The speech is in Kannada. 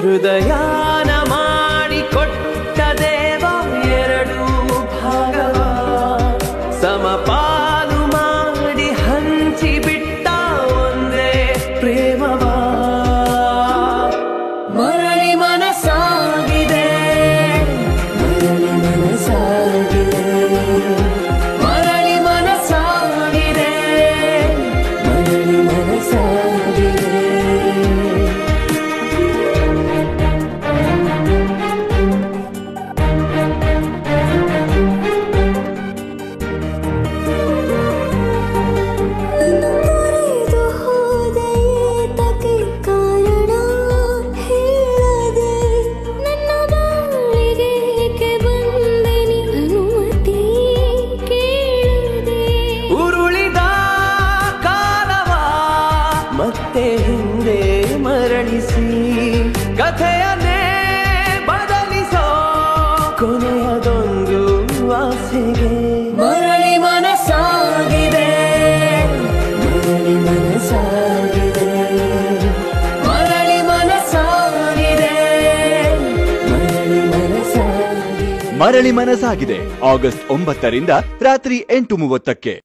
ಹೃದಯಾನ ಮಾಡಿಕೊಟ್ಟ ದೇವ ಎರಡು ಭಾಗವ ಸಮಪಾಲು ಮಾಡಿ ಹಂಚಿಬಿಟ್ಟ ಒಂದೇ ಪ್ರೇಮವ ಮರಳಿ ಮನಸಾಗಿದೆ ಮರಳಿ ಮನಸಾಗಿದೆ ಮರಳಿ ಮನಸಾಗಿದೆ ಮರಳಿ ಮನಸಾಗಿದೆ ಮತ್ತೆ ಹಿಂದೆ ಮರಳಿಸಿ ಕಥೆಯನ್ನೇ ಬದಲಿಸೋ ಕೊನೆಯದೊಂದು ಆಸೆಗೆ ಮರಳಿ ಮನಸಾಗಿದೆ ಮರಳಿ ಮನಸಾಗಿದೆ ಮರಳಿ ಮನಸಾಗಿದೆ ಮರಳಿ ಮನಸಾಗಿದೆ ಮರಳಿ ಮನಸಾಗಿದೆ ಆಗಸ್ಟ್ 9 ರಿಂದ ರಾತ್ರಿ 8:30ಕ್ಕೆ.